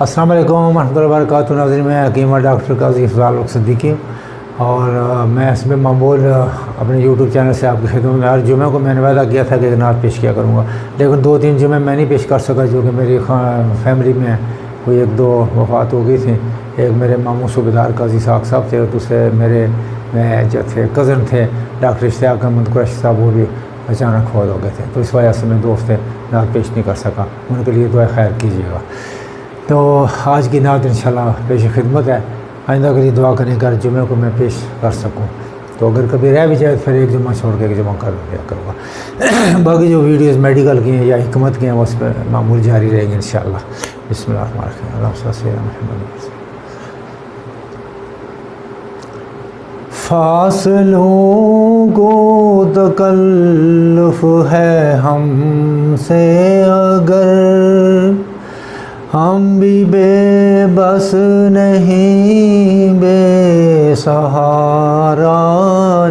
السلام علیکم ورحمۃ اللہ وبرکاتہ. ناظرین میں حکیمہ ڈاکٹر قاضی افضال صدیقی ہوں اور میں اس میں معمول اپنے یوٹیوب چینل سے آپ کی خدمت میں ہر جمعہ کو میں نے وعدہ کیا تھا کہ ایک نعت پیش کیا کروں گا، لیکن 2-3 جمعے میں نہیں پیش کر سکا جو کہ میری فیملی میں کوئی 1-2 وفات ہو گئی تھی. ایک میرے ماموں صوبیدار قاضی ساق صاحب تھے اور دوسرے میرے جو تھے کزن تھے ڈاکٹر اشتیاق احمد قریشی صاحب، وہ بھی اچانک فوت ہو گئے تھے. تو اس وجہ سے میں 2 ہفتے نعت پیش نہیں کر سکا. ان کے لیے دعا خیر کیجیے گا. تو آج کی نعت انشاءاللہ پیش خدمت ہے. آئندہ کے لیے دعا کریں کہ ہر جمعے کو میں پیش کر سکوں. تو اگر کبھی رہ بھی جائے پھر ایک جمعہ چھوڑ کے ایک جمعہ کر دیا کروں گا. باقی جو ویڈیوز میڈیکل کی ہیں یا حکمت کی ہیں وہ اس پہ معمول جاری رہیں گے انشاءاللہ. بسم اللہ الرحمن الرحیم. اللہم صل علی محمد. فاصلوں کو تکلف ہے ہم سے اگر ہم بھی بے بس نہیں، بے سہارا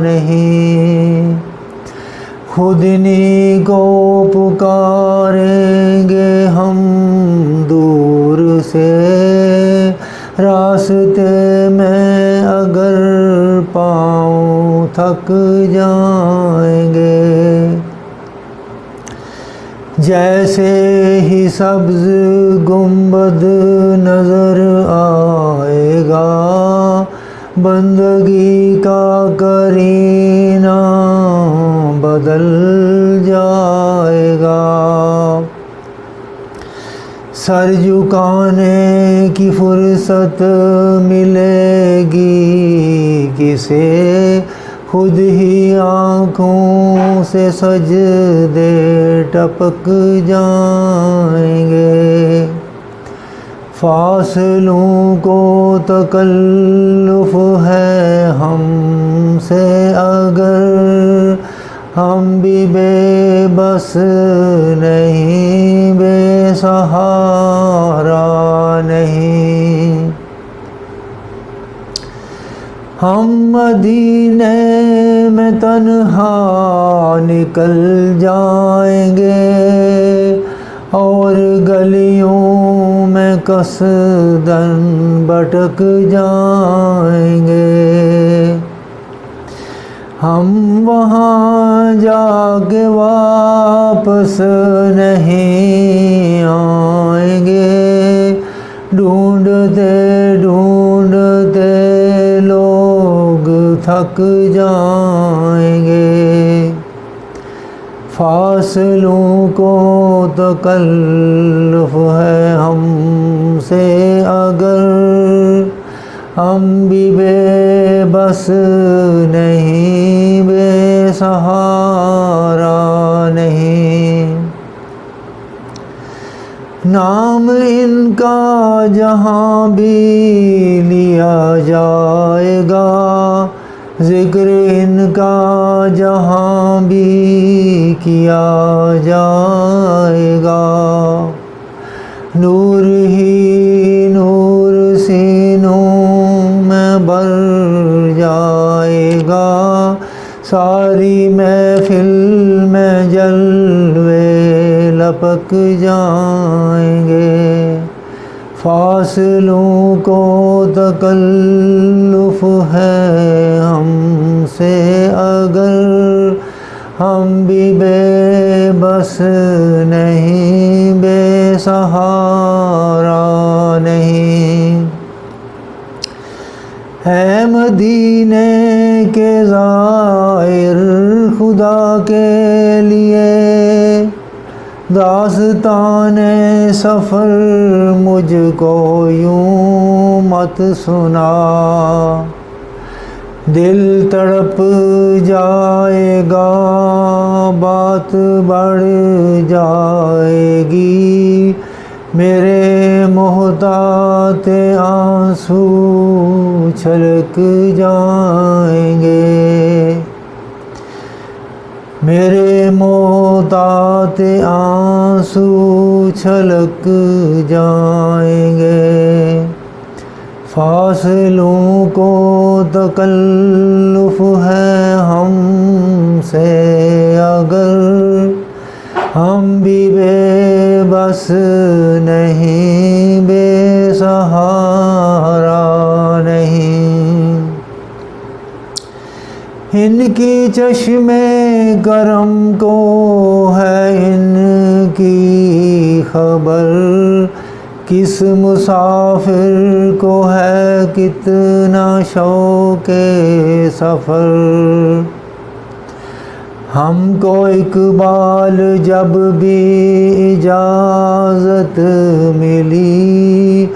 نہیں. خود انہی کو پکاریں گے ہم دور سے، راستے میں اگر پاؤں تھک جائیں گے. جیسے ہی سبز گنبد نظر آئے گا، بندگی کا کرینہ بدل جائے گا. سر جھکانے کی فرصت ملے گی کسے، خود ہی آنکھوں سے سجدے ٹپک جائیں گے. فاصلوں کو تکلف ہے ہم سے اگر ہم بھی بے بس نہیں، بے سہارا نہیں. ہم مدینے میں تنہا نکل جائیں گے اور گلیوں میں قصداً بھٹک جائیں گے. ہم وہاں جا کے واپس نہیں آئیں گے، ڈھونڈتے ڈھونڈتے لوگ تھک جائیں گے. فاصلوں کو تکلف ہے ہم سے اگر ہم بھی بے بس نہیں، بے سہارا نہیں. نام ان کا جہاں بھی لیا جائے گا، ذکر ان کا جہاں بھی کیا جائے گا. نور ہی نور سینوں میں بھر جائے گا، ساری محفل میں جلوے لپک جائیں گے. فاصلوں کو تکلف ہے ہم سے اگر ہم بھی بے بس نہیں، بے سہارا نہیں. اے مدینے کے زائر، خدا کے لیے داستان سفر مجھ کو یوں مت سنا. دل تڑپ جائے گا، بات بڑھ جائے گی، میرے محتاط آنسو چھلک جائیں گے. میرے محتاط آنسو چھلک جائیں گے. فاصلوں کو تکلف ہے ہم سے اگر ہم بھی بے بس نہیں، بے کی چشم کرم کو ہے ان کی خبر، کس مسافر کو ہے کتنا شوق سفر۔ ہم کو اقبال جب بھی اجازت ملی،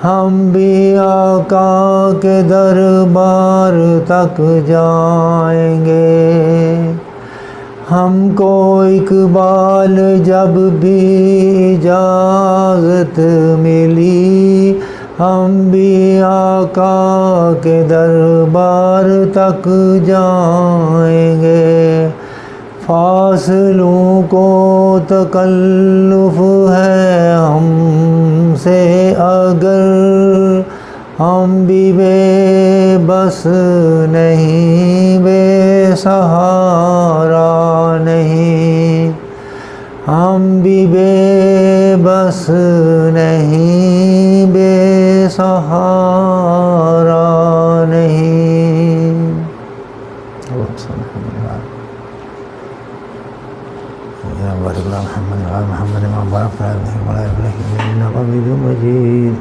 ہم بھی آقا کے دربار تک جائیں گے۔ ہم کو اقبال جب بھی اجازت ملی، ہم بھی آقا کے دربار تک جائیں گے۔ فاصلوں کو تکلف ہے ہم سے اگر، ہم بھی بے بس نہیں، بے سہارا نہیں، ہم بھی بے بس نہیں، بے سہارا نہیں۔ محمد محمد